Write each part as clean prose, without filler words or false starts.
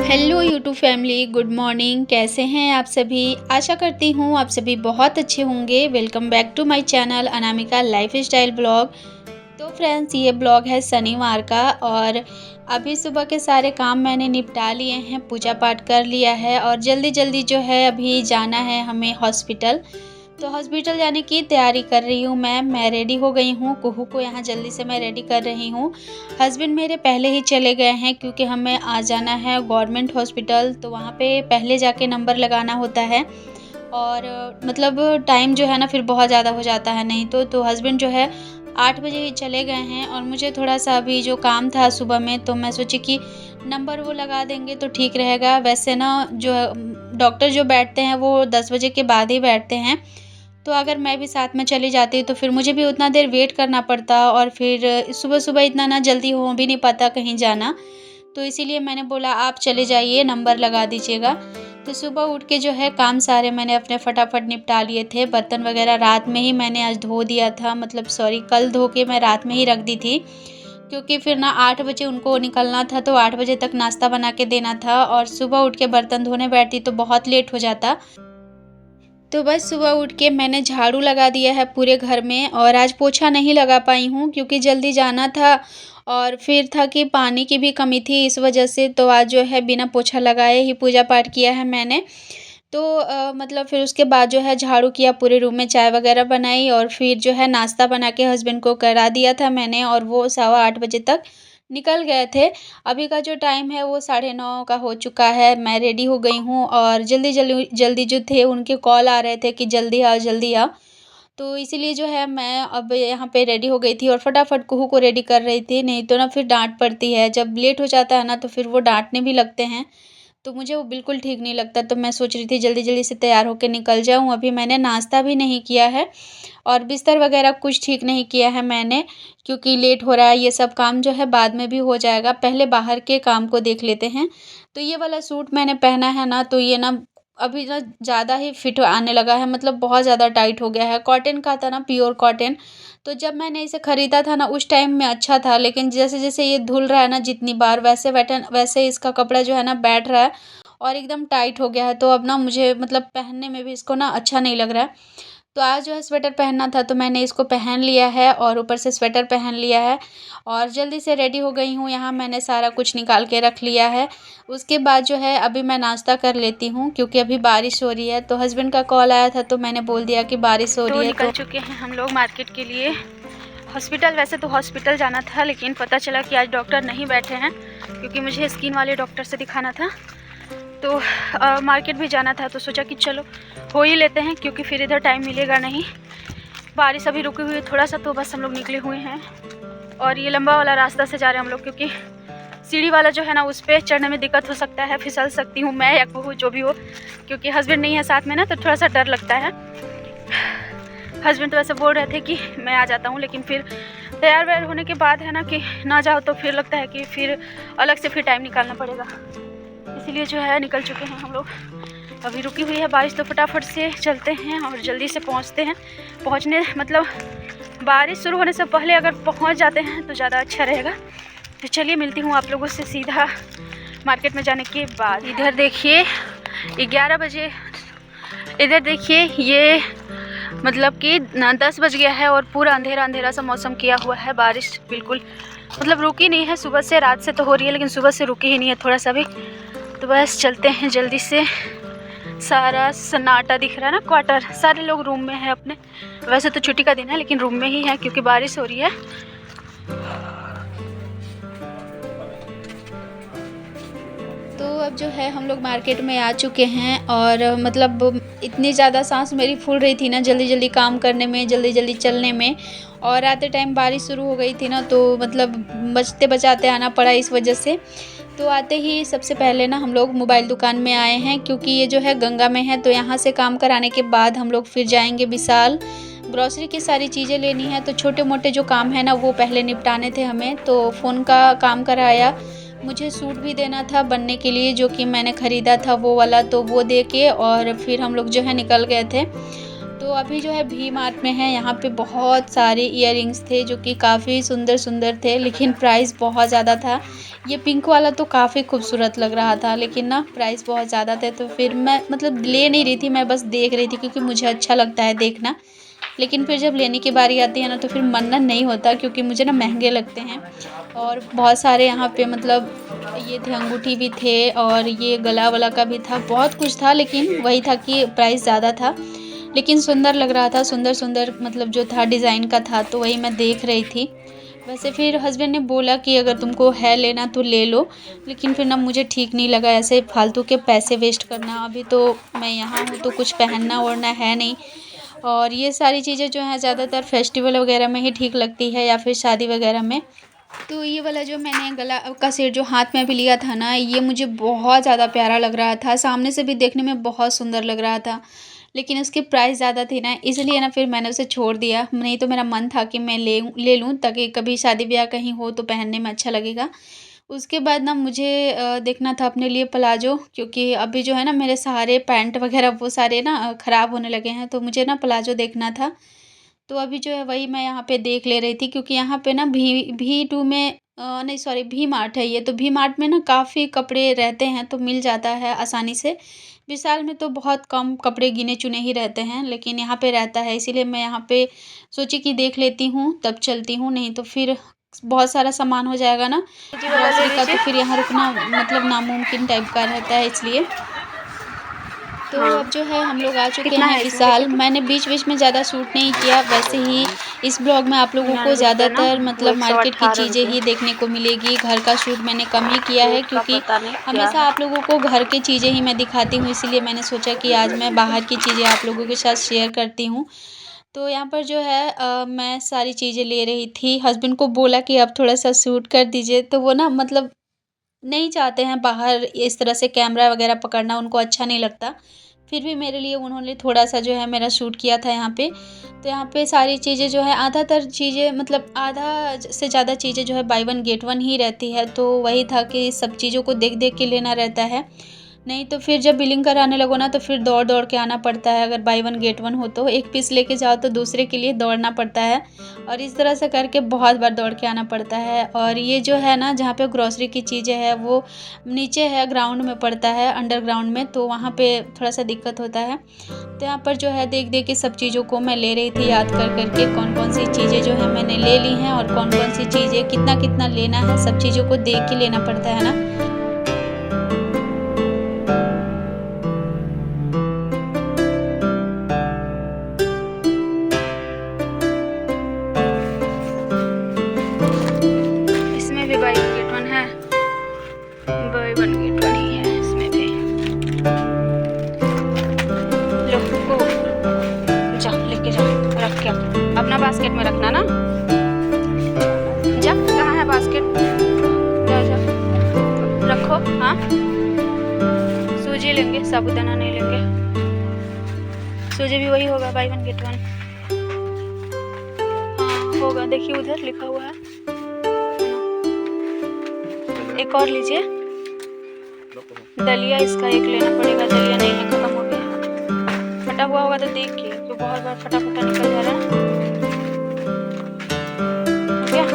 Hello YouTube family, good morning. कैसे हैं आप सभी? आशा करती हूँ आप सभी बहुत अच्छे होंगे। Welcome back to my channel Anamika lifestyle blog. तो फ्रेंड्स, ये ब्लॉग है शनिवार का और अभी सुबह के सारे काम मैंने निपटा लिए हैं, पूजा पाठ कर लिया है और जल्दी जल्दी जो है अभी जाना है हमें हॉस्पिटल। तो हॉस्पिटल जाने की तैयारी कर रही हूँ मैं रेडी हो गई हूँ। कुहू को यहाँ जल्दी से मैं रेडी कर रही हूँ। हस्बैंड मेरे पहले ही चले गए हैं क्योंकि हमें आज जाना है गवर्नमेंट हॉस्पिटल, तो वहाँ पे पहले जाके नंबर लगाना होता है और मतलब टाइम जो है ना फिर बहुत ज़्यादा हो जाता है नहीं तो हस्बैंड जो है 8 बजे ही चले गए हैं और मुझे थोड़ा सा अभी जो काम था सुबह में, तो मैं सोची कि नंबर वो लगा देंगे तो ठीक रहेगा। वैसे ना जो डॉक्टर जो बैठते हैं वो 10 बजे के बाद ही बैठते हैं, तो अगर मैं भी साथ में चली जाती तो फिर मुझे भी उतना देर वेट करना पड़ता और फिर सुबह सुबह इतना ना जल्दी हो भी नहीं पाता कहीं जाना। तो इसीलिए मैंने बोला आप चले जाइए, नंबर लगा दीजिएगा। तो सुबह उठ के जो है काम सारे मैंने अपने फटाफट निपटा लिए थे। बर्तन वगैरह रात में ही मैंने आज धो दिया था, मतलब सॉरी कल धो के मैं रात में ही रख दी थी क्योंकि फिर ना 8 बजे उनको निकलना था, तो 8 बजे तक नाश्ता बना के देना था और सुबह उठ के बर्तन धोने बैठती तो बहुत लेट हो जाता। तो बस सुबह उठ के मैंने झाड़ू लगा दिया है पूरे घर में और आज पोछा नहीं लगा पाई हूँ क्योंकि जल्दी जाना था और फिर था कि पानी की भी कमी थी इस वजह से। तो आज जो है बिना पोछा लगाए ही पूजा पाठ किया है मैंने। तो मतलब फिर उसके बाद जो है झाड़ू किया पूरे रूम में, चाय वगैरह बनाई और फिर जो है नाश्ता बना के हस्बैंड को करा दिया था मैंने और वो 8:15 बजे तक निकल गए थे। अभी का जो टाइम है वो 9:30 का हो चुका है। मैं रेडी हो गई हूँ और जल्दी जल्दी जल्दी जो थे उनके कॉल आ रहे थे कि जल्दी आओ जल्दी आओ। तो इसीलिए जो है मैं अब यहाँ पे रेडी हो गई थी और फटाफट कुहू को रेडी कर रही थी, नहीं तो ना फिर डांट पड़ती है। जब लेट हो जाता है ना तो फिर वो डांटने भी लगते हैं, तो मुझे वो बिल्कुल ठीक नहीं लगता। तो मैं सोच रही थी जल्दी जल्दी से तैयार होकर निकल जाऊँ। अभी मैंने नाश्ता भी नहीं किया है और बिस्तर वगैरह कुछ ठीक नहीं किया है मैंने क्योंकि लेट हो रहा है। ये सब काम जो है बाद में भी हो जाएगा, पहले बाहर के काम को देख लेते हैं। तो ये वाला सूट मैंने पहना है ना, तो ये ना अभी ना ज़्यादा ही फिट आने लगा है, मतलब बहुत ज़्यादा टाइट हो गया है। कॉटन का था ना, प्योर कॉटन। तो जब मैंने इसे ख़रीदा था ना उस टाइम में अच्छा था, लेकिन जैसे जैसे ये धुल रहा है ना जितनी बार, वैसे इसका कपड़ा जो है ना बैठ रहा है और एकदम टाइट हो गया है। तो अब ना मुझे मतलब पहनने में भी इसको ना अच्छा नहीं लग रहा है। तो आज जो है स्वेटर पहनना था तो मैंने इसको पहन लिया है और ऊपर से स्वेटर पहन लिया है और जल्दी से रेडी हो गई हूँ। यहाँ मैंने सारा कुछ निकाल के रख लिया है। उसके बाद जो है अभी मैं नाश्ता कर लेती हूँ क्योंकि अभी बारिश हो रही है। तो हस्बैंड का कॉल आया था तो मैंने बोल दिया कि बारिश हो रही है। निकल चुके हैं हम लोग मार्केट के लिए हॉस्पिटल। वैसे तो हॉस्पिटल जाना था लेकिन पता चला कि आज डॉक्टर नहीं बैठे हैं क्योंकि मुझे स्किन वाले डॉक्टर से दिखाना था। तो मार्केट भी जाना था तो सोचा कि चलो हो ही लेते हैं क्योंकि फिर इधर टाइम मिलेगा नहीं। बारिश अभी रुकी हुई है थोड़ा सा, तो बस हम लोग निकले हुए हैं और ये लंबा वाला रास्ता से जा रहे हैं हम लोग क्योंकि सीढ़ी वाला जो है ना उस पर चढ़ने में दिक्कत हो सकता है, फिसल सकती हूँ मैं या कोई जो भी हो, क्योंकि हस्बैंड नहीं है साथ में ना तो थोड़ा सा डर लगता है। हस्बैंड तो वैसे बोल रहे थे कि मैं आ जाता हूँ, लेकिन फिर तैयार वैयार होने के बाद है ना कि ना जाओ तो फिर लगता है कि फिर अलग से फिर टाइम निकालना पड़ेगा। इसीलिए जो है निकल चुके हैं हम लोग। अभी रुकी हुई है बारिश तो फटाफट से चलते हैं और जल्दी से पहुँचते हैं। पहुँचने मतलब बारिश शुरू होने से पहले अगर पहुँच जाते हैं तो ज़्यादा अच्छा रहेगा। तो चलिए मिलती हूँ आप लोगों से सीधा मार्केट में जाने के बाद। इधर देखिए 11 बजे, इधर देखिए ये मतलब कि 10 बज गया है और पूरा अंधेरा अंधेरा सा मौसम किया हुआ है। बारिश बिल्कुल मतलब रुकी नहीं है, सुबह से, रात से तो हो रही है लेकिन सुबह से रुकी ही नहीं है थोड़ा सा भी। तो बस चलते हैं जल्दी से। सारा सन्नाटा दिख रहा है ना, क्वार्टर सारे लोग रूम में हैं अपने। वैसे तो छुट्टी का दिन है लेकिन रूम में ही है क्योंकि बारिश हो रही है। तो अब जो है हम लोग मार्केट में आ चुके हैं और मतलब इतनी ज़्यादा सांस मेरी फूल रही थी ना जल्दी जल्दी काम करने में, जल्दी जल्दी चलने में, और आते टाइम बारिश शुरू हो गई थी ना तो मतलब बचते बचाते आना पड़ा इस वजह से। तो आते ही सबसे पहले ना हम लोग मोबाइल दुकान में आए हैं, क्योंकि ये जो है गंगा में है, तो यहाँ से काम कराने के बाद हम लोग फिर जाएंगे विशाल। ग्रॉसरी की सारी चीज़ें लेनी है, तो छोटे मोटे जो काम है ना वो पहले निपटाने थे हमें। तो फ़ोन का काम कराया, मुझे सूट भी देना था बनने के लिए, जो कि मैंने ख़रीदा था वो वाला, तो वो दे के और फिर हम लोग जो है निकल गए थे। तो अभी जो है वी मार्ट में है, यहाँ पे बहुत सारे इयररिंग्स थे जो कि काफ़ी सुंदर सुंदर थे, लेकिन प्राइस बहुत ज़्यादा था। ये पिंक वाला तो काफ़ी खूबसूरत लग रहा था, लेकिन ना प्राइस बहुत ज़्यादा थे, तो फिर मैं मतलब ले नहीं रही थी, मैं बस देख रही थी क्योंकि मुझे अच्छा लगता है देखना। लेकिन फिर जब लेने की बारी आती है ना तो फिर मन नहीं होता, क्योंकि मुझे ना महंगे लगते हैं। और बहुत सारे यहाँ पे मतलब ये थे, अंगूठी भी थे और ये गला वाला का भी था, बहुत कुछ था, लेकिन वही था कि प्राइस ज़्यादा था। लेकिन सुंदर लग रहा था, सुंदर सुंदर मतलब जो था डिज़ाइन का था, तो वही मैं देख रही थी। वैसे फिर हस्बैंड ने बोला कि अगर तुमको है लेना तो ले लो, लेकिन फिर ना मुझे ठीक नहीं लगा ऐसे फालतू के पैसे वेस्ट करना। अभी तो मैं यहाँ हूँ तो कुछ पहनना ओढ़ना है नहीं, और ये सारी चीज़ें जो हैं ज़्यादातर फेस्टिवल वगैरह में ही ठीक लगती है या फिर शादी वगैरह में। तो ये वाला जो मैंने गला का सेट जो हाथ में भी लिया था ना, ये मुझे बहुत ज़्यादा प्यारा लग रहा था, सामने से भी देखने में बहुत सुंदर लग रहा था, लेकिन उसकी प्राइस ज़्यादा थी ना, इसलिए ना फिर मैंने उसे छोड़ दिया। नहीं तो मेरा मन था कि मैं ले लूँ, ताकि कभी शादी ब्याह कहीं हो तो पहनने में अच्छा लगेगा। उसके बाद ना मुझे देखना था अपने लिए प्लाज़ो, क्योंकि अभी जो है ना मेरे सारे पैंट वगैरह वो सारे ना ख़राब होने लगे हैं, तो मुझे ना प्लाज़ो देखना था। तो अभी जो है वही मैं यहाँ पे देख ले रही थी, क्योंकि यहाँ पे ना भी टू में नहीं सॉरी भी मार्ट है ये, तो भी मार्ट में ना काफ़ी कपड़े रहते हैं, तो मिल जाता है आसानी से। विशाल में तो बहुत कम कपड़े गिने चुने ही रहते हैं, लेकिन यहाँ पे रहता है, इसीलिए मैं यहाँ पे सोची कि देख लेती हूँ तब चलती हूँ, नहीं तो फिर बहुत सारा सामान हो जाएगा ना जी वाला ले ग्रॉसरी का, तो लीजिए। फिर यहाँ रुकना मतलब नामुमकिन टाइप का रहता है, इसलिए। तो हाँ, अब जो है हम लोग आ चुके कितना हैं है इसमें विशाल। देखिए तो। मैंने बीच-बीच में ज़्यादा शूट नहीं किया, वैसे ही इस ब्लॉग में आप लोगों को 99 रुपये ना, ज़्यादातर वो मतलब मार्केट की 118 चीज़ें रुपये। ही देखने को मिलेगी। घर का शूट मैंने कम ही किया है, रेट का क्योंकि पता नहीं क्या हमेशा है। आप लोगों को घर की चीज़ें ही मैं दिखाती हूँ, इसीलिए मैंने सोचा कि आज मैं बाहर की चीज़ें आप लोगों के साथ शेयर करती हूँ। तो यहाँ पर जो है मैं सारी चीज़ें ले रही थी। हस्बैंड को बोला कि अब थोड़ा-सा शूट कर दीजिए, तो वो ना मतलब नहीं चाहते हैं बाहर इस तरह से कैमरा वगैरह पकड़ना, उनको अच्छा नहीं लगता। फिर भी मेरे लिए उन्होंने थोड़ा-सा जो है मेरा शूट किया था यहाँ पे। तो यहाँ पे सारी चीज़ें जो है आधातर चीज़ें मतलब आधा से ज़्यादा चीज़ें जो है बाय वन गेट वन ही रहती है। तो वही था कि सब चीज़ों को देख-देख के लेना रहता है। नहीं तो फिर जब बिलिंग कराने लगो ना तो फिर दौड़-दौड़ के आना पड़ता है। अगर बाय वन गेट वन हो तो एक पीस लेके जाओ तो दूसरे के लिए दौड़ना पड़ता है, और इस तरह से करके बहुत बार दौड़ के आना पड़ता है। और ये जो है ना जहाँ पे ग्रोसरी की चीज़ें हैं वो नीचे है, ग्राउंड में पड़ता है, अंडरग्राउंड में, तो वहाँ पे थोड़ा-सा दिक्कत होता है। तो यहाँ पर जो है देख-देख के सब चीज़ों को मैं ले रही थी, याद कर के कौन-कौन सी चीज़ें जो है मैंने ले ली हैं और कौन-कौन सी चीज़ें कितना-कितना लेना है, सब चीज़ों को देख के लेना पड़ता है ना। इसमें भी बाय वन गेट वन है, बाय वन गेट वन ही है इसमें भी। लो गो, जा लेके जा, रख के आ। अपना बास्केट में रखना ना। जा, कहाँ है बास्केट? जा जा, रखो। हाँ, सूजी लेंगे, साबूदाना नहीं लेंगे। सूजी भी वही होगा, बाय वन गेट वन। हाँ होगा, देखिए उधर लिखा हुआ है। एक और लीजिए। दलिया इसका एक लेना पड़ेगा, दलिया नहीं है, खत्म हो गया। फटा हुआ होगा तो देखिए, क्यों बहुत बार फटा-फटा निकल जा रहा है। हो गया?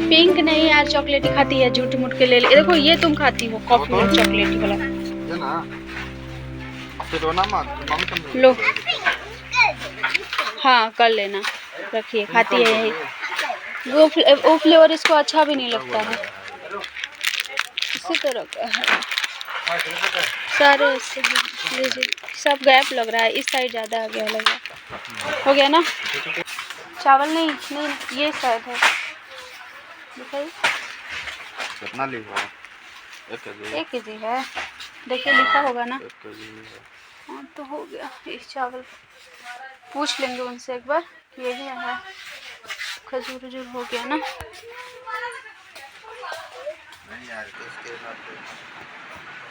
पिंक नहीं यार, चॉकलेटी खाती है, झूठ-मूठ के ले ले। देखो ये तुम खाती हो कॉफी में चॉकलेटी वाला। लो, हाँ कर लेना, रखिए, खाती है यही। वो फ्लेवर इसको अच्छा भी नहीं लगता है, इसी तरह का है सारे। ऐसे लीजिए, सब गैप लग रहा है, इस साइड ज़्यादा आ गया लग रहा है। हो गया ना? चावल नहीं, नहीं ये शायद है, दिखाइए। कितना लिखा है? 1 केजी है, देखिए लिखा होगा ना। हाँ तो हो गया। ये चावल पूछ लेंगे उनसे एक बार, यही है। खजूर वजूर हो गया ना। नहीं यार, तो इसके साथ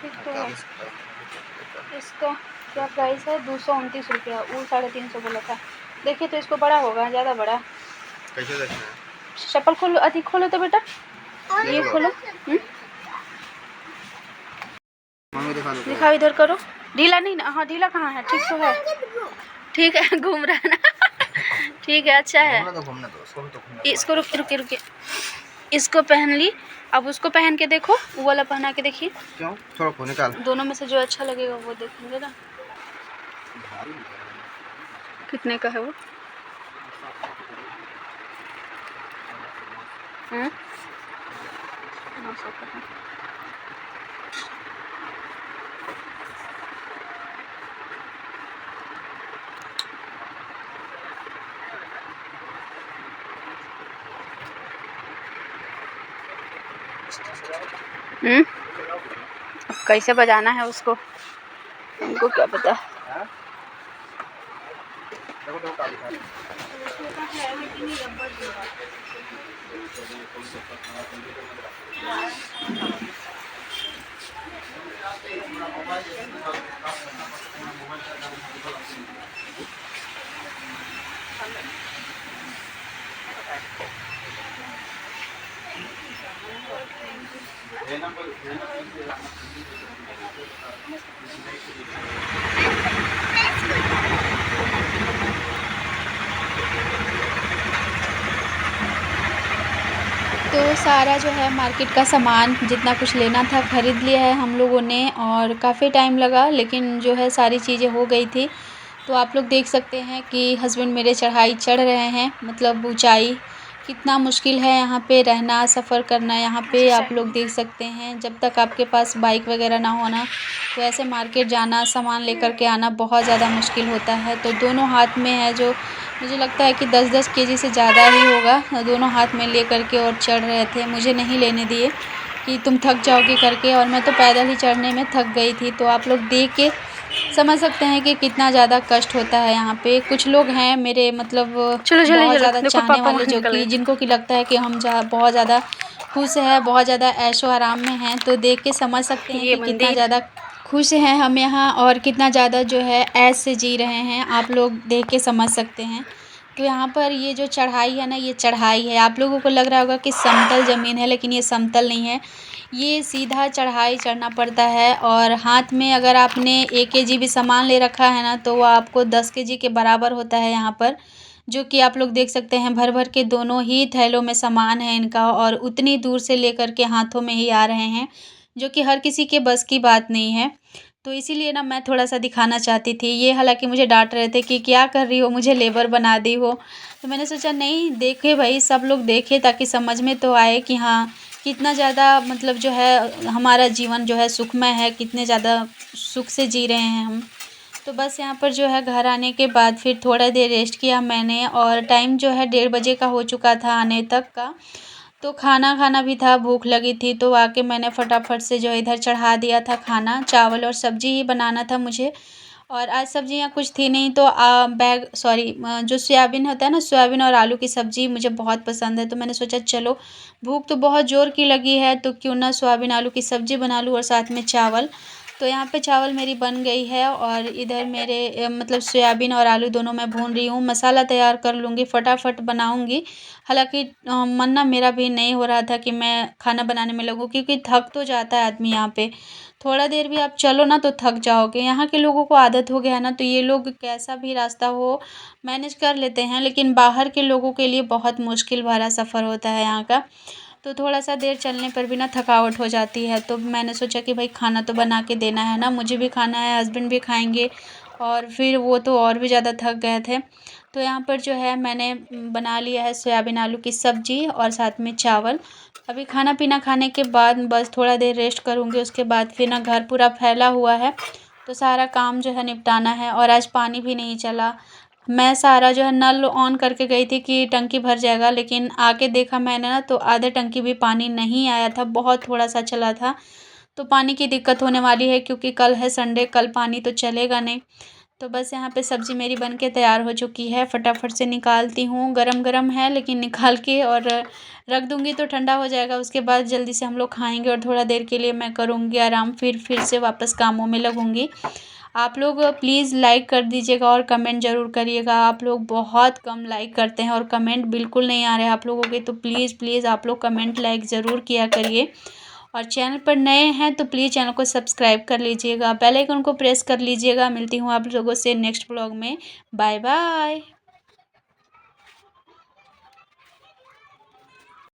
ठीक तो है। 48 का। इसका क्या प्राइस है? 229 रुपया। वो 350 बोला था। देखिए तो इसको बड़ा होगा, ज़्यादा बड़ा। कैसे देखना है? चप्पल खोलो, अधिक खोलो तो बेटा, ये लो। खोलो। मम्मी दिखा दो। दिखाओ, इधर करो। ढीला नहीं ना? हाँ ढीला कहाँ है, ठीक तो है। ठीक है, घूम रहा है ना। ठीक है, अच्छा है। घूमना तो घूमने दो, इसको भी तो घूमने दो। इसको रुके रुके रुके, इसको पहन ली। अब उसको पहन के देखो, वो वाला पहना के देखिए। क्यों? थोड़ा को निकाल। दोनों में से जो अच्छा लगेगा वो देखेंगे ना। भारी लग रहा कितने का है वो? हैं? 900 का है। अब कैसे बजाना है उसको, हमको क्या पता। है? देखो देखो का दिखा रहा तो सारा जो है मार्केट का सामान जितना कुछ लेना था ख़रीद लिया है हम लोगों ने, और काफ़ी टाइम लगा लेकिन जो है सारी चीज़ें हो गई थी। तो आप लोग देख सकते हैं कि हस्बैंड मेरे चढ़ाई चढ़ रहे हैं, मतलब ऊंचाई कितना मुश्किल है यहाँ पे रहना, सफ़र करना। यहाँ पे आप लोग देख सकते हैं जब तक आपके पास बाइक वगैरह ना होना तो ऐसे मार्केट जाना, सामान लेकर के आना बहुत ज़्यादा मुश्किल होता है। तो दोनों हाथ में है, जो मुझे लगता है कि 10-10 केजी से ज़्यादा ही होगा, दोनों हाथ में ले करके और चढ़ रहे थे। मुझे नहीं लेने दिए कि तुम थक जाओगे करके, और मैं तो पैदल ही चढ़ने में थक गई थी। तो आप लोग देख के समझ सकते हैं कि कितना ज़्यादा कष्ट होता है यहाँ पे। कुछ लोग हैं मेरे मतलब चलो चलो बहुत चलो, ज़्यादा देखो चाहने पापा वाले, वहाँ जो निकल कि गए। जिनको कि लगता है कि हम बहुत ज़्यादा खुश हैं, बहुत ज़्यादा ऐशो आराम में हैं। तो देख के समझ सकते हैं ये कि कितना मंदिर। ज़्यादा खुश हैं हम यहाँ, और कितना ज़्यादा जो है ऐश से जी रहे हैं। आप लोग देख के समझ सकते हैं। तो यहाँ पर ये जो चढ़ाई है ना, ये चढ़ाई है। आप लोगों को लग रहा होगा कि समतल ज़मीन है, लेकिन ये समतल नहीं है, ये सीधा चढ़ाई चढ़ना पड़ता है। और हाथ में अगर आपने 1 केजी भी सामान ले रखा है ना, तो वो आपको 10 केजी के बराबर होता है यहाँ पर, जो कि आप लोग देख सकते हैं। भर भर के दोनों ही थैलों में सामान है इनका, और उतनी दूर से लेकर के हाथों में ही आ रहे हैं, जो कि हर किसी के बस की बात नहीं है। तो इसीलिए ना मैं थोड़ा-सा दिखाना चाहती थी। ये हालाँकि मुझे डाँट रहे थे कि क्या कर रही हो, मुझे लेबर बना दी हो। तो मैंने सोचा नहीं, देखे भई, सब लोग देखें ताकि समझ में तो आए कि हाँ, कितना ज़्यादा मतलब जो है हमारा जीवन जो है सुखमय है, कितने ज़्यादा सुख से जी रहे हैं हम। तो बस यहाँ पर जो है घर आने के बाद फिर थोड़ा देर रेस्ट किया मैंने, और टाइम जो है 1:30 बजे का हो चुका था आने तक का। तो खाना खाना भी था, भूख लगी थी, तो आके मैंने फटाफट से जो है इधर चढ़ा दिया था खाना। चावल और सब्ज़ी ही बनाना था मुझे, और आज सब्ज़ियाँ कुछ थी नहीं। तो जो सोयाबीन होता है ना, सोयाबीन और आलू की सब्ज़ी मुझे बहुत पसंद है। तो मैंने सोचा चलो, भूख तो बहुत ज़ोर की लगी है, तो क्यों ना सोयाबीन आलू की सब्ज़ी बना लूँ और साथ में चावल। तो यहाँ पे चावल मेरी बन गई है, और इधर मेरे मतलब सोयाबीन और आलू दोनों मैं भून रही हूँ। मसाला तैयार कर लूँगी, फटाफट बनाऊँगी। हालाँकि मन ना मेरा भी नहीं हो रहा था कि मैं खाना बनाने में लगूँ, क्योंकि थक तो जाता है आदमी यहाँ पे। थोड़ा देर भी आप चलो ना तो थक जाओगे। यहाँ के लोगों को आदत हो गया है ना, तो ये लोग कैसा भी रास्ता हो मैनेज कर लेते हैं, लेकिन बाहर के लोगों के लिए बहुत मुश्किल भरा सफ़र होता है यहाँ का। तो थोड़ा-सा देर चलने पर भी ना थकावट हो जाती है। तो मैंने सोचा कि भाई खाना तो बना के देना है ना, मुझे भी खाना है, हस्बैंड भी खाएँगे, और फिर वो तो और भी ज़्यादा थक गए थे। तो यहाँ पर जो है मैंने बना लिया है सोयाबीन आलू की सब्ज़ी और साथ में चावल। अभी खाना-पीना खाने के बाद बस थोड़ा देर रेस्ट करूँगी, उसके बाद फिर ना घर पूरा फैला हुआ है, तो सारा काम जो है निपटाना है। और आज पानी भी नहीं चला। मैं सारा जो है नल ऑन करके गई थी कि टंकी भर जाएगा, लेकिन आके देखा मैंने ना तो आधे टंकी भी पानी नहीं आया था, बहुत थोड़ा-सा चला था। तो पानी की दिक्कत होने वाली है, क्योंकि कल है संडे, कल पानी तो चलेगा नहीं। तो बस यहाँ पे सब्ज़ी मेरी बन के तैयार हो चुकी है, फटाफट से निकालती हूँ। गरम गरम है लेकिन निकाल के और रख दूँगी तो ठंडा हो जाएगा। उसके बाद जल्दी से हम लोग खाएंगे और थोड़ा देर के लिए मैं करूँगी आराम, फिर से वापस कामों में लगूँगी। आप लोग प्लीज़ लाइक कर दीजिएगा और कमेंट ज़रूर करिएगा। आप लोग बहुत कम लाइक करते हैं और कमेंट बिल्कुल नहीं आ रहे आप लोगों के, तो प्लीज़ आप लोग कमेंट लाइक ज़रूर किया करिए। और चैनल पर नए हैं तो प्लीज़ चैनल को सब्सक्राइब कर लीजिएगा, बेल आइकन को प्रेस कर लीजिएगा। मिलती हूँ आप लोगों से नेक्स्ट ब्लॉग में। Bye bye.